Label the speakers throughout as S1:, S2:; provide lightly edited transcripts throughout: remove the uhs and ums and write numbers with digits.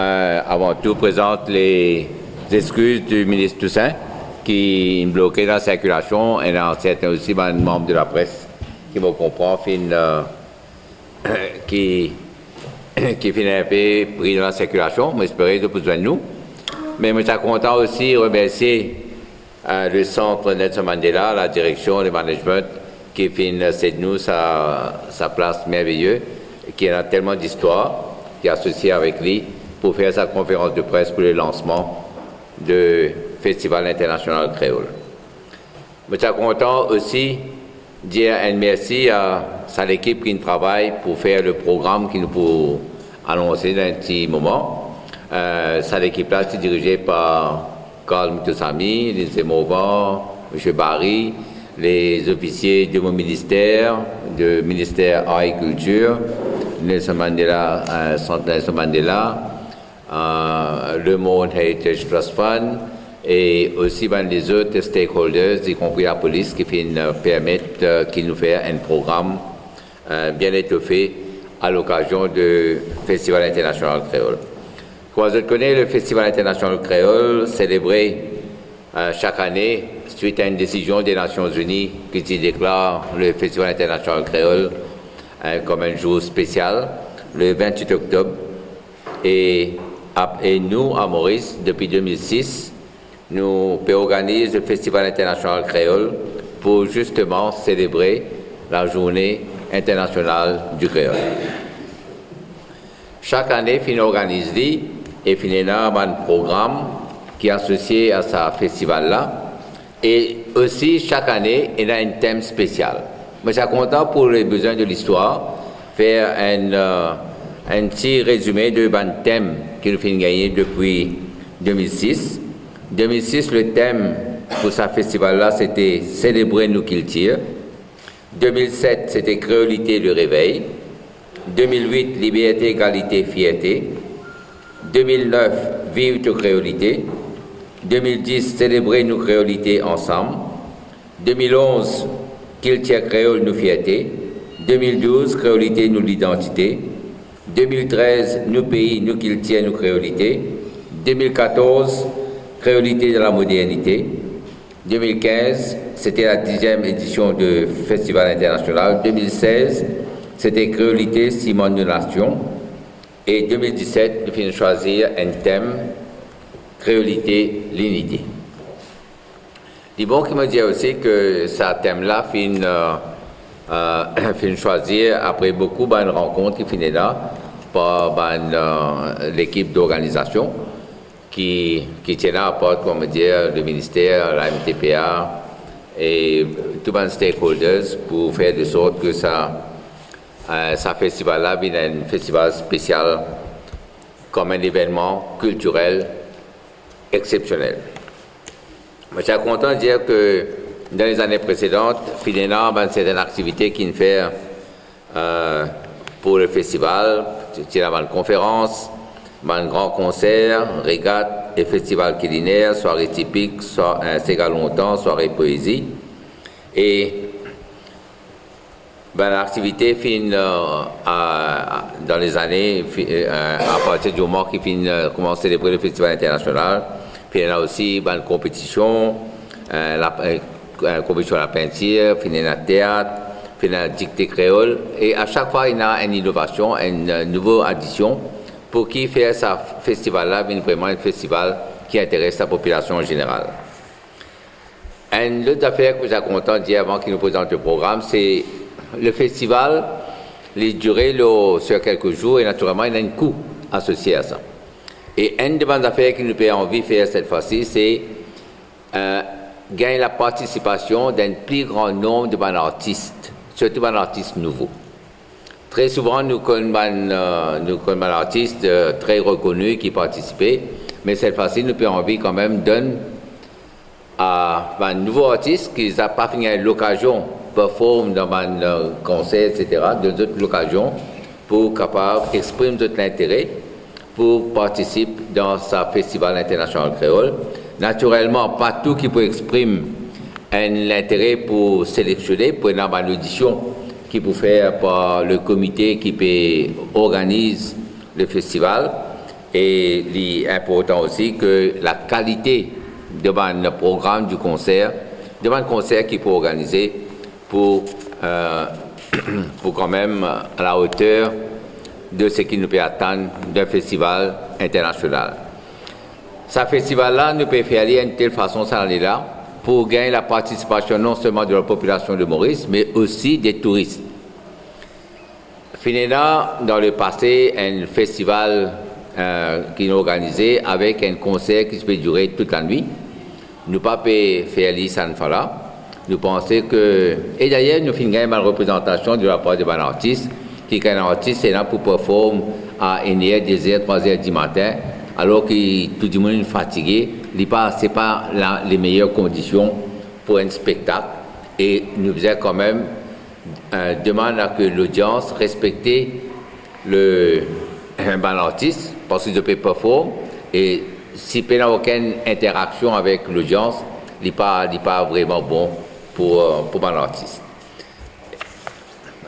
S1: avant tout, présente les excuses du ministre Toussaint qui bloquait la circulation et dans certains aussi membres de la presse qui me comprennent, qui finit un peu pris dans la circulation, mais j'espère que besoin de nous. Mais je suis content aussi de remercier le centre Nelson Mandela, la direction, le management, qui finit c'est nous sa place merveilleuse, qui a tellement d'histoires, qui est associé avec lui pour faire sa conférence de presse pour le lancement du Festival international créole. Je suis content aussi de dire un merci à l'équipe qui travaille pour faire le programme qui nous peut annoncer dans un petit moment. Cette équipe-là est dirigée par Carl Mutosami, les Mouvants, M. Barry, les officiers de mon ministère, du ministère Art et Culture, Nelson Mandela, Centre Nelson Mandela, le Monde Heritage Trust Fund et aussi les autres stakeholders, y compris la police, qui permettent qu'il nous fasse un programme bien étoffé à l'occasion du Festival international créole. Comme vous connaissez, le Festival international créole célébré chaque année suite à une décision des Nations Unies qui déclare le Festival international créole comme un jour spécial le 28 octobre. Et nous, à Maurice, depuis 2006, nous organisons le Festival international créole pour justement célébrer la journée internationale du créole. Chaque année, nous organisons et nous avons un programme qui est associé à ce festival-là. Et aussi, chaque année, il y a un thème spécial. Mais je suis content pour les besoins de l'histoire, faire un petit résumé de thème qui nous fait gagner depuis 2006. 2006, le thème pour ce festival-là, c'était « Célébrer nous qu'il tire ». 2007, c'était « Créolité le réveil ». 2008, « Liberté, égalité, fierté ». 2009, « Vive ta créolité ». 2010, « Célébrer nos créolités ensemble ». 2011, « Qu'il tire créole nous fierté ». 2012, « Créolité nous l'identité ». 2013, « Nous pays, nous qu'il tire nous créolité ». 2014, « Créolité de la modernité ». 2015, c'était la 10e édition du Festival international. 2016, c'était Créolité, Simone de Nation. Et 2017, nous finissons choisir un thème, Créolité, l'unité. Il est bon qu'il me dise aussi que ce thème-là finit choisir après beaucoup de rencontres qui finissent là par l'équipe d'organisation qui tient à part, comme dire, le ministère, la MTPA et tous les stakeholders pour faire de sorte que ce festival-là vienne un festival spécial comme un événement culturel exceptionnel. Je suis content de dire que dans les années précédentes, finalement, certaines activités qui nous fait pour le festival, c'est une conférence, un grand concert, régate et festival culinaire, soirée typique, Ségal longtemps, soirée poésie. Et l'activité finit dans les années, à partir du moment qu'il commence à célébrer le festival international. Puis il y a aussi une compétition, compétition à la peinture, puis il y a le théâtre, puis il y a la dictée créole. Et à chaque fois, il y a une innovation, une nouvelle addition pour qui faire ce festival-là, vraiment un festival qui intéresse la population en général. Une autre affaire que je suis content de dire avant qu'il nous présente le programme, c'est le festival, les durées sur quelques jours, et naturellement, il y a un coût associé à ça. Et une des bonnes affaires qui nous fait envie de faire cette fois-ci, c'est gagner la participation d'un plus grand nombre de bons artistes, surtout des artistes nouveaux. Très souvent, nous connaissons des artistes très reconnus qui participaient, mais cette fois-ci, nous avons envie quand même de donner à un nouveau artiste qui n'a pas fini l'occasion de performer dans un concert, etc., d'autres l'occasion pour capable d'exprimer tout l'intérêt pour participer dans ce festival international créole. Naturellement, pas tout qui peut exprimer l'intérêt pour sélectionner, pour une audition qui peut faire par le comité qui organise le festival. Et il est important aussi que la qualité devant le programme du concert, devant le concert qu'il faut organiser pour quand même à la hauteur de ce qui nous peut attendre d'un festival international. Ce festival-là nous peut faire aller d'une telle façon, ça en est là, pour gagner la participation non seulement de la population de Maurice, mais aussi des touristes. Finalement, dans le passé, un festival qui est organisé avec un concert qui peut durer toute la nuit. Nous pas faire ça ne là. Nous pensons que... Et d'ailleurs, nous finissons une représentation de la part de un artiste, qui est un artiste est là pour performer à 1h, 2h, 3h du matin, alors que tout le monde est fatigué. Ce n'est pas les meilleures conditions pour un spectacle. Et nous faisons quand même demande à que l'audience respecte un artiste, parce qu'il peut performer. Et s'il n'y a aucune interaction avec l'audience, il n'est pas vraiment bon pour un artiste.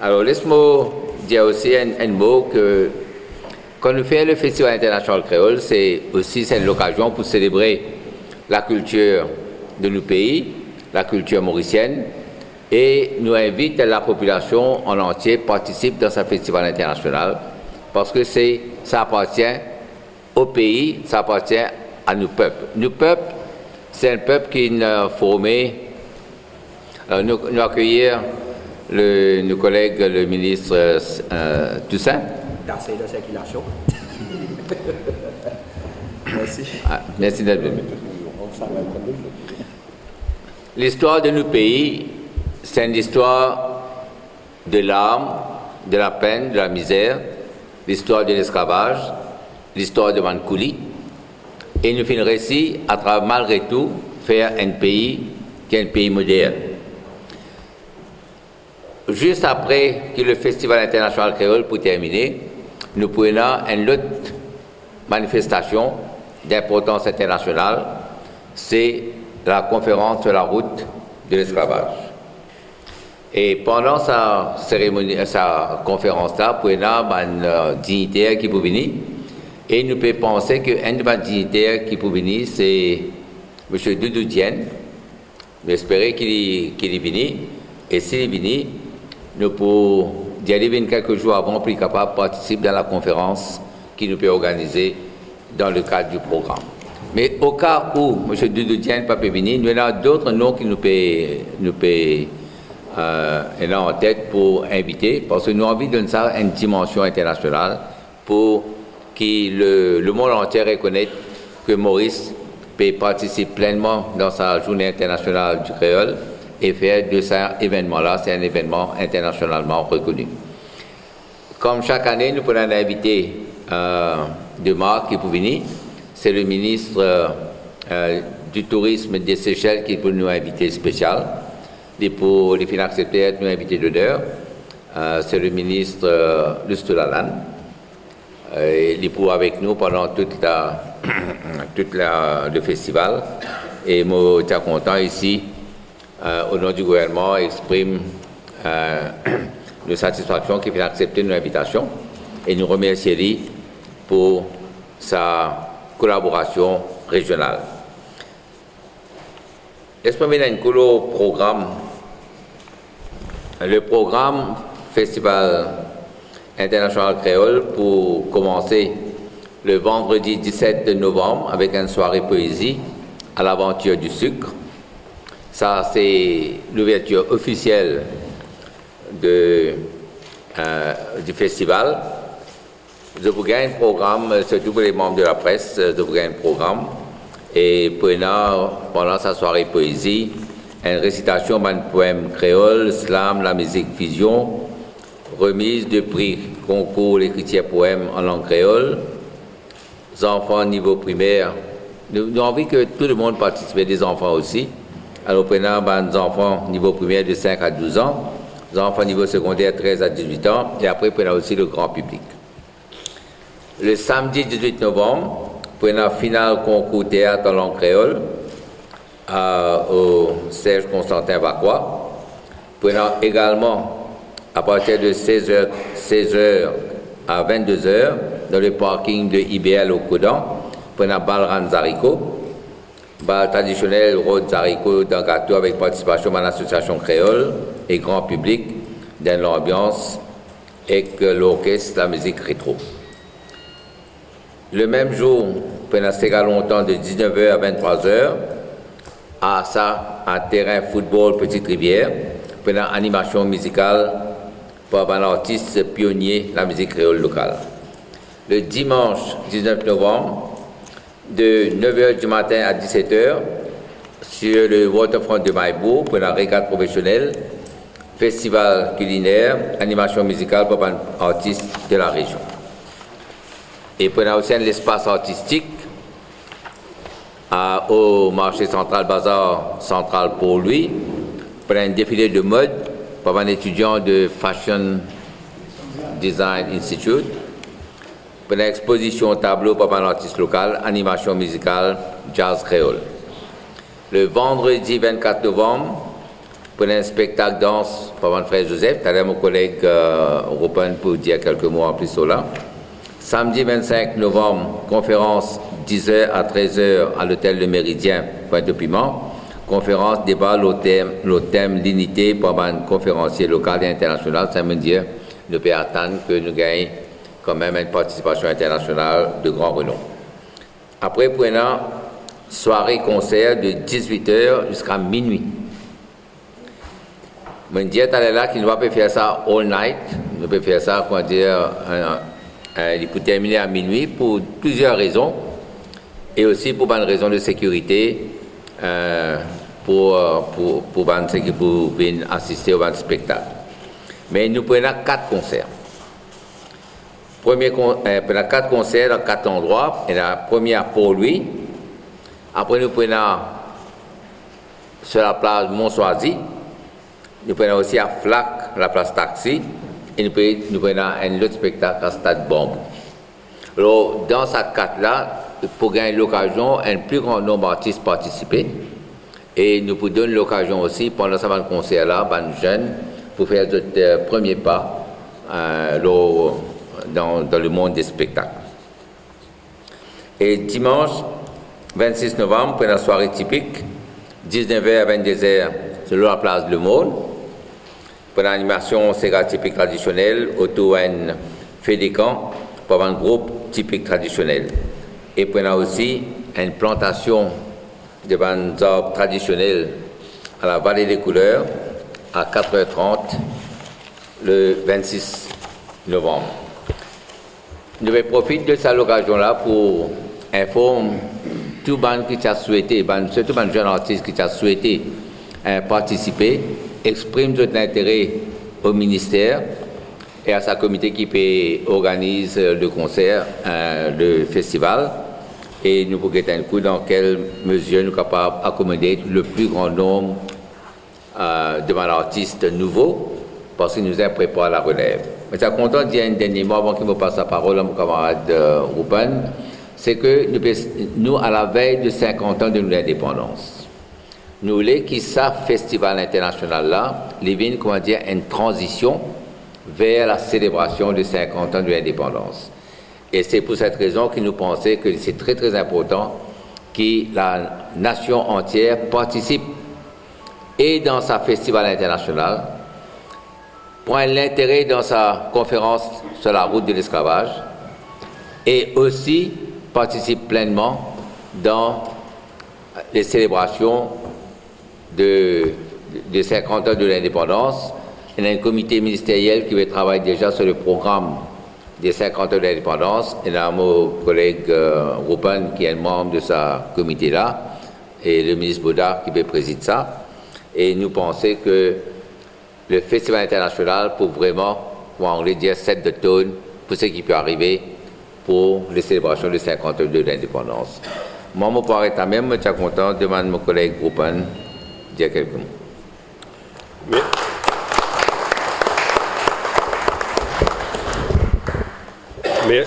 S1: Alors, laisse-moi dire aussi un mot que quand nous faisons le Festival international créole, c'est l'occasion pour célébrer la culture de nos pays, la culture mauricienne, et nous invite la population en entier participe dans ce festival international, parce que ça appartient au pays, ça appartient à nos peuples. Nos peuples, c'est un peuple qui est formé. Nous accueillir nos collègues, le ministre Toussaint.
S2: D'essayer de circulation. Merci.
S1: Merci d'être venu. L'histoire de nos pays, c'est une histoire de l'âme, de la peine, de la misère, l'histoire de l'esclavage, l'histoire de Mankouli. Et nous finissons ici, à travers, malgré tout, faire un pays qui est un pays moderne. Juste après que le Festival international créole pour terminer, nous prenons une autre manifestation d'importance internationale, c'est la conférence sur la route de l'esclavage. Et pendant sa conférence-là, nous avons un dignitaire qui peut venir, et nous pouvons penser qu'un de nos dignitaires qui peut venir, c'est M. Doudou Diène. Nous espérons qu'il est venu, et s'il est venu, nous pouvons y aller quelques jours avant pour être capable de participer dans la conférence qui nous peut organiser dans le cadre du programme. Mais au cas où M. Doudou Diène ne peut pas venir, nous avons d'autres noms qui nous peut en tête pour inviter, parce que nous avons envie de donner ça une dimension internationale pour que le monde entier reconnaisse que Maurice peut participer pleinement dans sa journée internationale du créole et faire de cet événement-là, c'est un événement internationalement reconnu. Comme chaque année, nous prenons un invité de marque qui peut venir. C'est le ministre du Tourisme des Seychelles qui peut nous inviter spécial. Et pour les finances accepter nous inviter d'honneur, c'est le ministre de Stoulalan. Il est pour avec nous pendant tout le festival. Et moi, je suis content ici. Au nom du gouvernement, exprime nos satisfactions qu'il a accepté notre invitation et nous remercie pour sa collaboration régionale. Laisse-moi venir un programme. Le programme Festival international créole pour commencer le vendredi 17 novembre avec une soirée poésie à l'aventure du sucre. Ça, c'est l'ouverture officielle du festival. Je vous gagne un programme, surtout pour les membres de la presse, je vous gagne un programme. Et pendant sa soirée poésie, une récitation d'un poème créole, slam, la musique fusion, remise de prix concours l'écriture poème en langue créole, les enfants niveau primaire. Nous avons envie que tout le monde participe, des enfants aussi. Alors, prenons des enfants niveau primaire de 5 à 12 ans, les enfants niveau secondaire 13 à 18 ans, et après, prenons aussi le grand public. Le samedi 18 novembre, prenons finale concours théâtre en langue créole au Serge Constantin Vacroix. Prenons également, à partir de 16h à 22h, dans le parking de IBL au Kodan, pour un bal Ranzarico. Bal traditionnel Rode Zarico dans gâteau avec participation de l'association créole et grand public dans l'ambiance et que l'orchestre la musique rétro. Le même jour, pendant assez longtemps de 19h à 23h, à ça, un terrain football Petite Rivière, pendant animation musicale par un artiste pionnier de la musique créole locale. Le dimanche 19 novembre, de 9h du matin à 17h, sur le waterfront de Maïbourg, pour la régate professionnelle, festival culinaire, animation musicale par un artiste de la région. Et pour aussi l'espace artistique au marché central, bazar central pour lui, pour un défilé de mode par un étudiant de Fashion Design Institute, pour une exposition tableau par un artiste local, animation musicale, jazz créole. Le vendredi 24 novembre, pour un spectacle danse par mon frère Joseph, t'as mon collègue Rupen pour dire quelques mots en plus sur là. Samedi 25 novembre, conférence 10h à 13h à l'hôtel Le Méridien, Pointe-au-Piment. Conférence débat le thème l'unité par un conférencier local et international. Ça veut dire nous pouvons attendre que nous gagnons quand même une participation internationale de grand renom. Après, pour une soirée-concert de 18h jusqu'à minuit. Je dis là qu'il ne va pas faire ça all night, nous pouvons faire ça, comment dire, il peut terminer à minuit pour plusieurs raisons, et aussi pour une raison de sécurité, pour venir assister au spectacle. Mais nous prenons 4 concerts. Prenons 4 concerts dans 4 endroits. Et la première pour lui. Après, nous prenons sur la place Montsoisy. Nous prenons aussi à Flac, la place Taxi. Et nous prenons un autre spectacle à Stade Bambou. Alors, dans ces 4-là, pour gagner l'occasion, un plus grand nombre d'artistes participer. Et nous pouvons donner l'occasion aussi, pendant ce concert-là, aux jeunes, pour faire notre premier pas dans le monde des spectacles. Et dimanche 26 novembre, pour la soirée typique, 19h à 22h, sur la place Le Monde, pour l'animation Sega typique traditionnelle, autour d'un fédécamp, pour un groupe typique traditionnel. Et pour aussi une plantation de bandes arbres traditionnels à la Vallée des Couleurs, à 4h30, le 26 novembre. Nous profitons de cette occasion-là pour informer tout le monde qui a souhaité, surtout les jeunes artistes qui ont souhaité participer, exprime son intérêt au ministère et à sa comité qui organise le concert, le festival. Et nous pouvons un coup dans quelle mesure nous sommes capables d'accommoder le plus grand nombre de artistes nouveaux parce que nous avons préparé la relève. Mais je suis content de dire un dernier mot avant qu'il me passe la parole à mon camarade Rupen, c'est que nous, à la veille de 50 ans de notre indépendance, nous voulons que ce festival international là, il comment dire, une transition vers la célébration de 50 ans de l'indépendance. Et c'est pour cette raison que nous pensons que c'est très très important que la nation entière participe et dans sa festival international, prend l'intérêt dans sa conférence sur la route de l'esclavage et aussi participe pleinement dans les célébrations de 50 ans de l'indépendance. Il y a un comité ministériel qui va travailler déjà sur le programme des 50 ans de l'indépendance. Il y a mon collègue Rupen qui est membre de ce comité-là et le ministre Baudard qui va présider ça. Et nous pensons que le festival international pour vraiment, pour anglais dire, set the tone pour ce qui peut arriver pour les célébrations de 50 ans de l'indépendance. Moi, je peux arrêter même, je suis content de demander à mon collègue Rupen de dire quelques mots.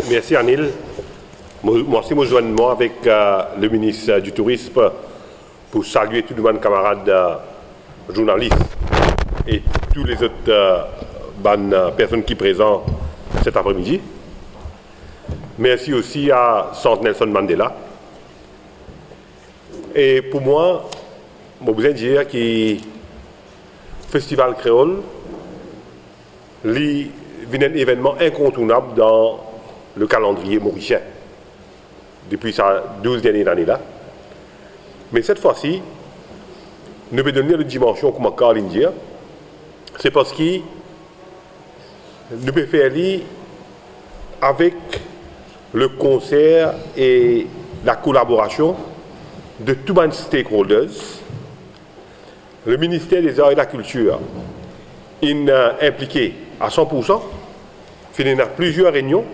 S3: Merci Anil. Moi aussi, je joins avec le ministre du Tourisme pour saluer tous mes camarades journalistes et tous les autres personnes qui sont présentes cet après-midi. Merci aussi à Centre Nelson Mandela. Et pour moi, je vous dire que le Festival Créole est un événement incontournable dans le calendrier mauricien depuis ces 12 dernières années-là. Mais cette fois-ci, nous devons donner une dimension, comme Caroline dit, c'est parce que nous pouvons faire avec le concert et la collaboration de tous les stakeholders. Le ministère des Arts et de la Culture est impliqué à 100%. Il y a plusieurs réunions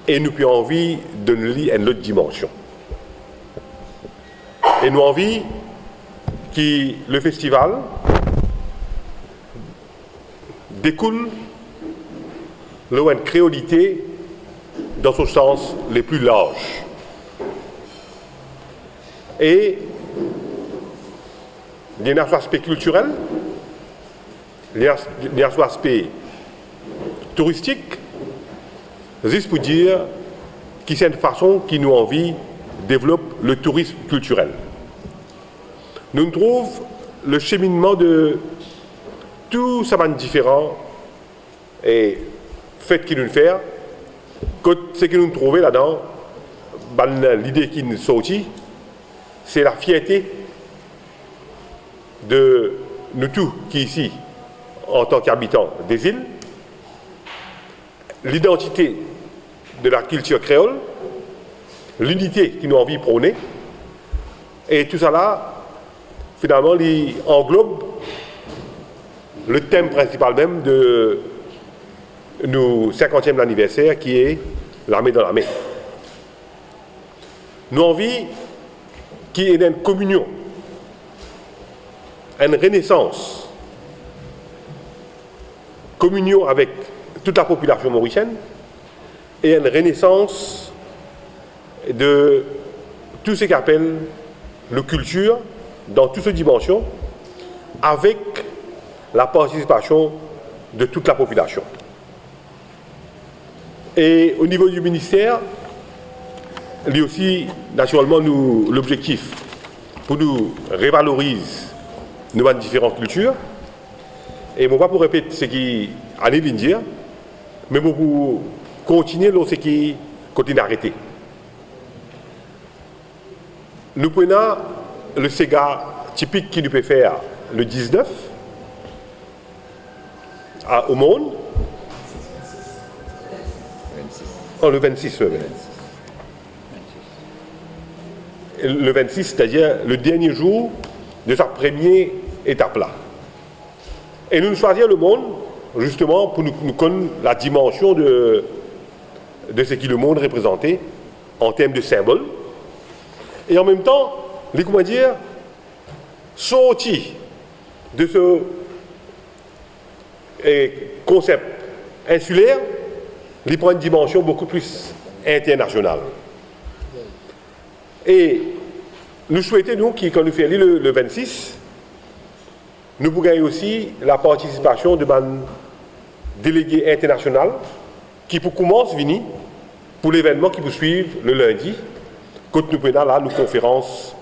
S3: et nous avons envie de donner une autre dimension. Et nous avons envie que le festival découle une créolité dans son sens le plus large. Et il y a un aspect culturel, il y a un aspect touristique, juste pour dire que c'est une façon qui nous envie développe le tourisme culturel. Nous trouvons le cheminement de tout ça va différent et fait qu'il nous fait, ce que nous trouvons là-dedans, l'idée qui nous sortit, c'est la fierté de nous tous qui ici, en tant qu'habitants des îles, l'identité de la culture créole, l'unité qui nous a envie de prôner, et tout ça là, finalement, il englobe le thème principal même de nos 50e anniversaire qui est la main dans la main. Nous avons envie qu'il y ait une communion, une renaissance, communion avec toute la population mauricienne et une renaissance de tout ce qu'appelle la culture dans toutes ses dimensions avec la participation de toute la population. Et au niveau du ministère, il y a aussi naturellement l'objectif pour nous revaloriser nos différentes cultures. Et je ne vais pas pour répéter ce qui allait dire, mais pour continuer dans ce qui continue à arrêter. Nous prenons le Sega typique qui nous peut faire le 19 au monde. Oh, le 26, le 26, c'est-à-dire le dernier jour de sa première étape-là. Et nous choisissons le monde, justement, pour nous connaître la dimension de ce que le monde représentait en termes de symboles. Et en même temps, les comment dire, sortis de ce concept insulaire, il prend une dimension beaucoup plus internationale. Et nous souhaitons, nous, quand nous faisons le 26, nous pourrions aussi la participation de un délégué international qui pour commencer venir pour l'événement qui peut suivre le lundi, quand nous prenons là nos conférences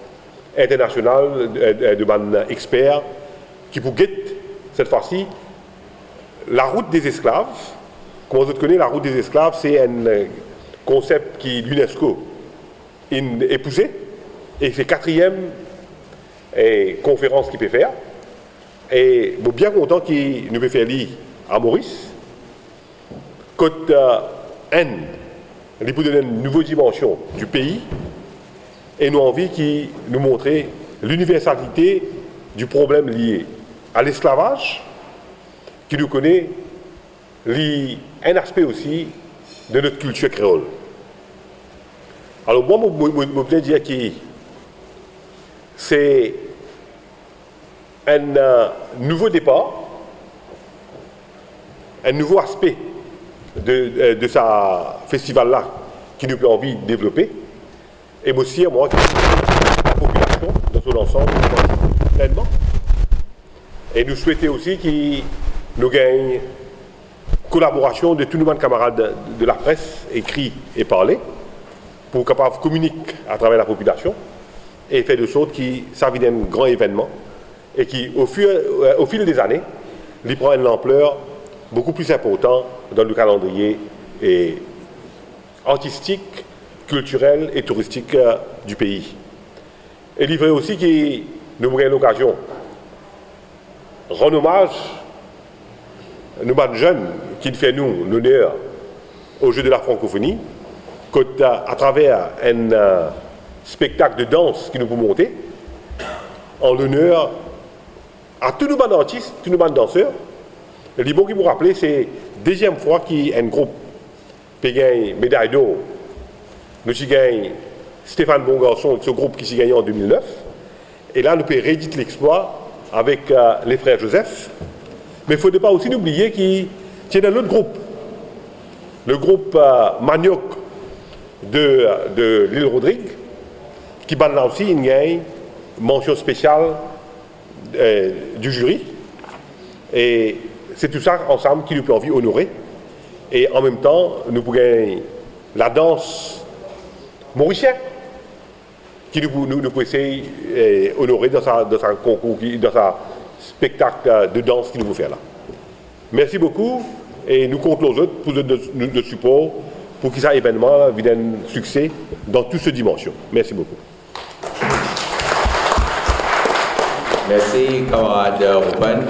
S3: internationales de experts qui pour guetter cette fois-ci la route des esclaves. Comme vous connaissez, la route des esclaves, c'est un concept qui l'UNESCO a épousé et c'est la 4e conférence qu'il peut faire. Et je suis bien content qu'il nous peut faire lire à Maurice. Quand il peut donner une nouvelle dimension du pays et nous avons envie qu'il nous montre l'universalité du problème lié à l'esclavage, qui nous connaît un aspect aussi de notre culture créole. Alors moi, je peux dire que c'est un nouveau départ, un nouveau aspect de ce festival-là qui nous a envie de développer. Et aussi, moi, la population dans son ensemble, pleinement. Et nous souhaitons aussi qu'il nous gagne collaboration de tous nos camarades de la presse, écrit et parlé, pour capable communiquer à travers la population et faire de sorte que ça vienne un grand événement et qui, au fil des années, il prend une ampleur beaucoup plus importante dans le calendrier artistique, culturel et touristique du pays. Et il vrai aussi que nous avons l'occasion de rendre hommage à nos jeunes qui fait nous l'honneur au jeu de la francophonie, à travers un spectacle de danse qui nous peut monter, en l'honneur à tous nos bandes artistes, tous nos bandes danseurs. Le bon qui vous rappelez, c'est la deuxième fois qu'il y a un groupe qui gagne médaille d'or. Nous avons gagné Stéphane Bongarçon, ce groupe qui s'est gagné en 2009. Et là, nous pouvons rééditer l'exploit avec les frères Joseph. Mais il ne faut pas aussi oublier qu'il y a un autre groupe, le groupe Manioc de l'île Rodrigue, qui bat là aussi une mention spéciale du jury. Et c'est tout ça ensemble qui nous peut envie honorer. Et en même temps, nous pouvons la danse mauricienne qui nous peut essayer honorer dans sa concours, dans sa spectacle de danse qu'il nous fait là. Merci beaucoup et nous comptons les autres pour le support pour que cet événement vienne un succès dans toutes ces dimensions. Merci beaucoup.
S1: Merci, camarade Ruben.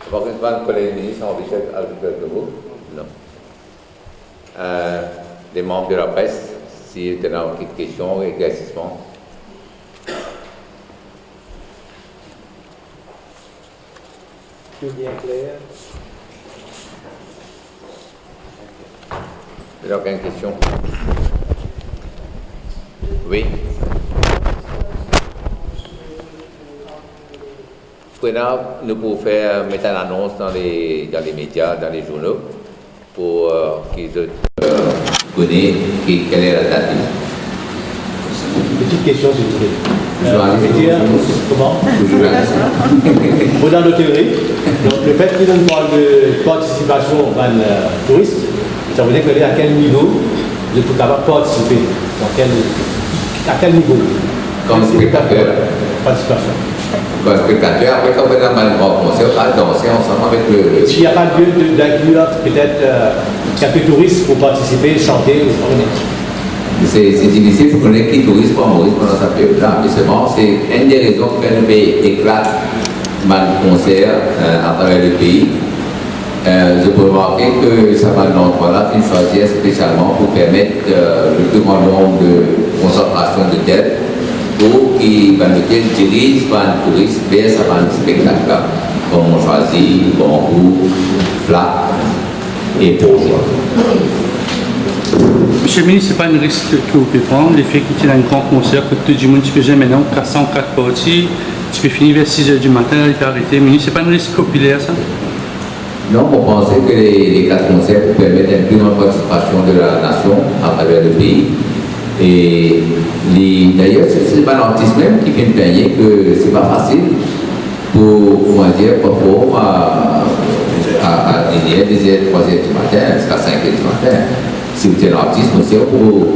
S1: Avant que le collègue ministre a envie d'ajouter quelques mots? Non. Les membres de la presse, s'il y a une question, éclaircissement.
S2: Tout bien clair.
S1: Il n'y a aucune question? Oui. Nous pouvons mettre une annonce dans les médias, dans les journaux, pour qu'ils connaissent quelle est la date.
S4: Petite question, s'il vous plaît. Comment dans l'hôtellerie, donc le fait qu'il nous parle de participation aux touristes, ça veut dire que à quel niveau vous êtes capable de participer? À quel niveau?
S1: Comme spectateur.
S4: Participation.
S1: Comme spectateur, après quand on a un grand concert, on va danser ensemble avec le...
S4: S'il n'y a pas lieu d'inclure peut-être quelques touristes pour participer, chanter,
S1: c'est difficile pour connaître qui touriste pour Maurice pendant cette période-là, mais c'est une des raisons qui fait nous éclate le concert à travers le pays. Je peux remarquer que ça va dans là une choisir spécialement pour permettre le plus grand nombre de concentration de tête pour qu'ils dirigent les touristes vers ce spectacle-là, comme on choisit, bambou, flac et bourgeois.
S5: Monsieur le ministre, ce n'est pas un risque que vous pouvez prendre. Le fait qu'il y ait un grand concert que tout le monde peut jamais maintenant, 404 parties, tu peux finir vers 6 h du matin, il peut arrêter. Ministre, ce n'est pas un risque populaire, ça?
S1: Non, on pensait que les 4 concerts pour permettre une plus grande participation de la nation à travers le pays. Et d'ailleurs, c'est pas l'artiste même qui vient de payer que c'est pas facile pour, comment dire, parfois à 1h, 2h, 3h du matin, jusqu'à 5h du matin. Si vous êtes un artiste, c'est pour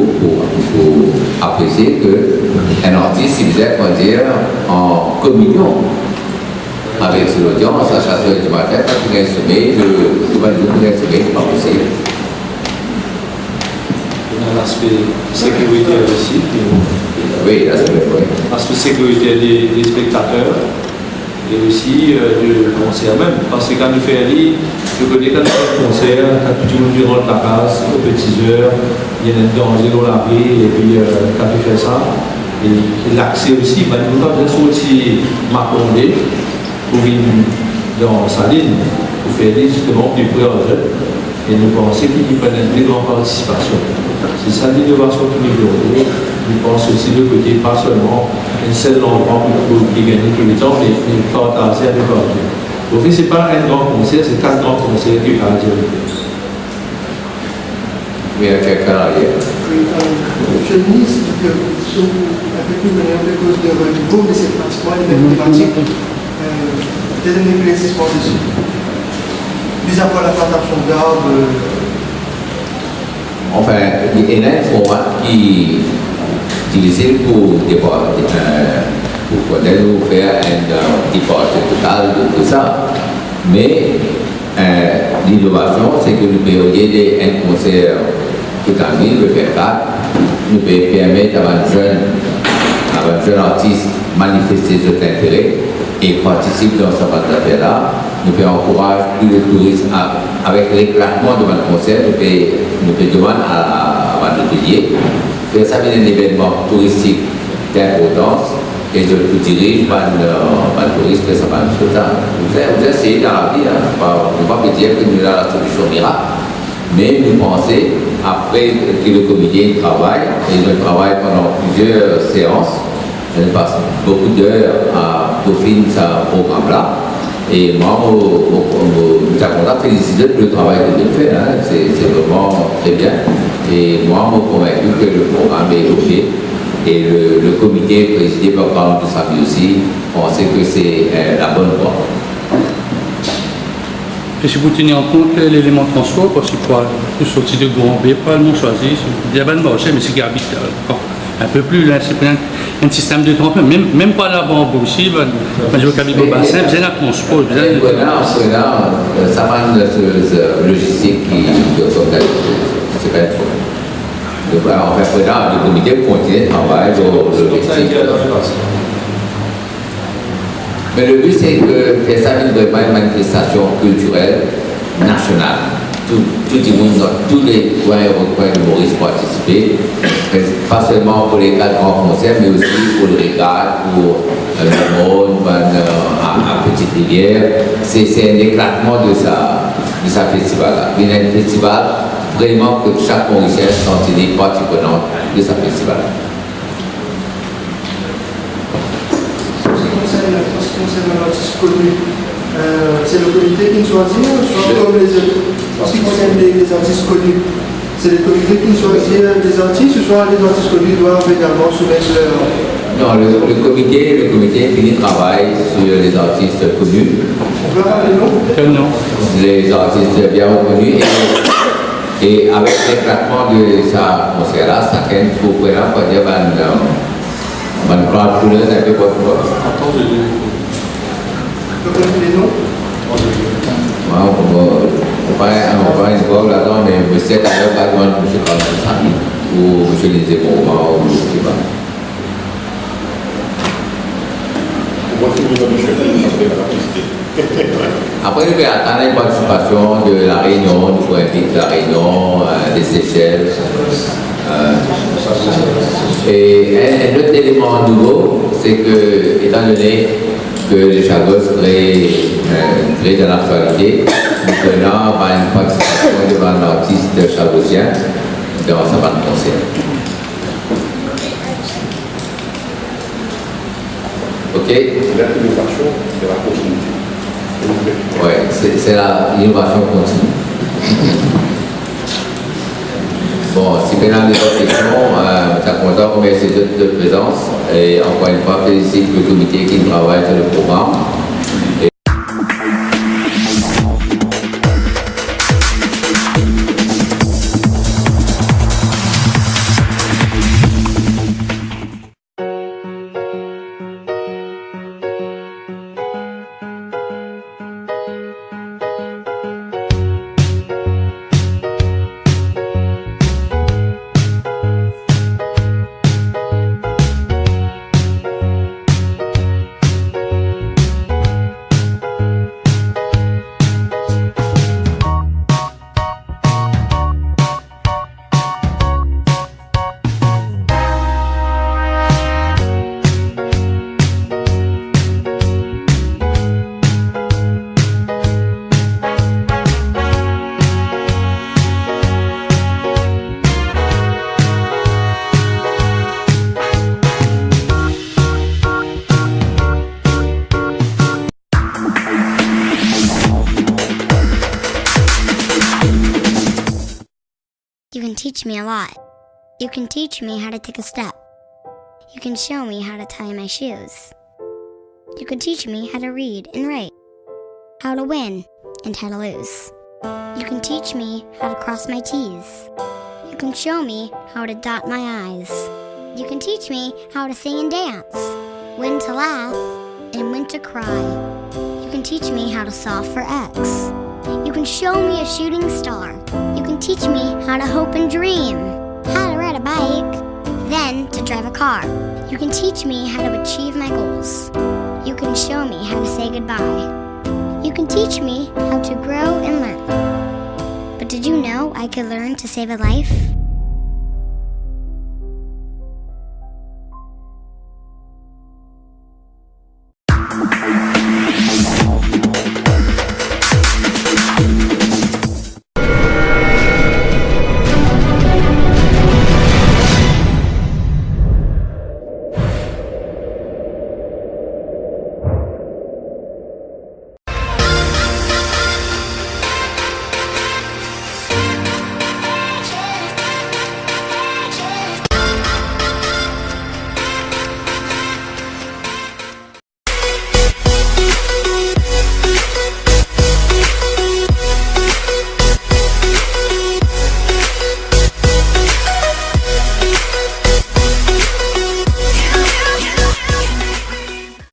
S1: apprécier qu'un artiste, si vous êtes, on va dire, en communion avec l'audience, à 4h du matin, quand vous avez un sommeil, tout va nous donner un sommeil, c'est pas possible.
S6: L'aspect sécuritaire aussi.
S1: Oui, l'aspect
S6: sécuritaire des spectateurs et aussi du concert même. Parce que quand nous faisons je connais quand nous faisons un concert, quand tout le monde rentre la case, aux petites heures, il y a un danger dans la rue, et puis quand tu fais ça, et l'accès aussi, nous avons besoin aussi m'accorder pour venir dans sa ligne, pour faire justement du pré-retraite. Et nous pensons qu'il prennent une plus grande participation. C'est ça l'innovation que nous voulons. Nous pensons aussi de côté, pas seulement un seul endroit pour gagner tout le temps, mais partager avec l'autre. Au fait, ce n'est pas un grand concert, c'est 4 grands concerts qui ont été réalisés.
S1: Oui, il y a quelqu'un arrière.
S7: Oui, monsieur le ministre, avec une manière de cause de niveau, mais c'est pratiquement les mêmes thématiques. Peut-être un éclaircissement dessus. mis à part la plantation d'arbres.
S1: Enfin, il y a un format qui est utilisé pour nous faire un départ total de tout ça. Mais l'innovation, c'est que nous pouvons aider un concert toute la ville, le faire 4, nous pouvons permettre à un jeune artiste manifester son intérêt et participer dans ce affaire-là. Nous pouvons encourager plus de touristes avec l'éclatement de notre concert, nous pouvons demander à l'hôtelier que ça vienne un événement touristique d'importance et je vous dirige par le touriste que ça va nous faire. Vous essayez dans la vie, ne pas dire que nous avons la solution miracle, mais nous pensons, après que le comité travaille, et je travaille pendant plusieurs séances, je passe beaucoup d'heures pour finir ce programme-là. Et moi, nous avons félicité le travail que vous faites, c'est vraiment très bien. Et moi, je suis convaincu que le programme est OK. Et le comité présidé par Carl de Samy aussi pensait que c'est la bonne voie.
S5: Et si vous tenez en compte l'élément de transport, parce que pour sortir de Grand B, probablement choisi, il y a pas de marché, mais c'est Gabi un peu plus, là, c'est un système de transport, même pas là-bas aussi, je veux qu'à au bassin, vous avez un transport.
S1: Ça va une logistique qui c'est pas un problème. En fait, le comité continue de travailler sur le logistique. Mais le but, c'est que faire ça vraiment une manifestation culturelle nationale. Tout le monde, dans tous les coins et recoins de Maurice participer, pas seulement pour les 4 grands concerts, mais aussi pour le régal, pour le monde, à Petite Rivière. C'est un éclatement de sa festival-là. Il y a un festival vraiment que chaque Mauricien sentit partie prenante de sa festival.
S7: En ce qui concerne l'artiste connu, c'est le comité qui nous choisit, soit comme les autres. En ce qui concerne les artistes connus, c'est le comité qui nous choisit les artistes, soit les artistes connus doivent également soumettre leur...
S1: Non, le comité finit travail sur les artistes connus.
S7: On peut avoir les noms peut-être?
S5: Non.
S1: Les artistes bien reconnus et avec l'éclatement de sa concert-là, ça peut pour dire une grande couleur un peu pour toi.
S7: On peut connaître les noms?
S1: On va une fois là-dedans, mais monsieur Tailleur, pas loin de M. Carl Samy ou M. Lisée Bourgoin ou je ne sais pas. Après, il va attendre une participation de la Réunion, du Point-Pic, de la Réunion, des Seychelles. Et un autre élément nouveau, c'est que, étant donné que les Chagos créent de l'actualité, nous prenons une participation devant l'artiste chagosien dans sa bande concert. Ok?
S3: L'innovation, c'est la continuité.
S1: Oui, c'est l'innovation continue. Bon, si vous avez des autres questions, je suis content de remercier de présence et encore une fois, félicite le comité qui travaille sur le programme.
S8: You can teach me a lot. You can teach me how to take a step. You can show me how to tie my shoes. You can teach me how to read and write, how to win and how to lose. You can teach me how to cross my T's. You can show me how to dot my I's. You can teach me how to sing and dance, when to laugh, and when to cry. You can teach me how to solve for X. You can show me a shooting star. You can teach me how to hope and dream, how to ride a bike, then to drive a car. You can teach me how to achieve my goals. You can show me how to say goodbye. You can teach me how to grow and learn. But did you know I could learn to save a life?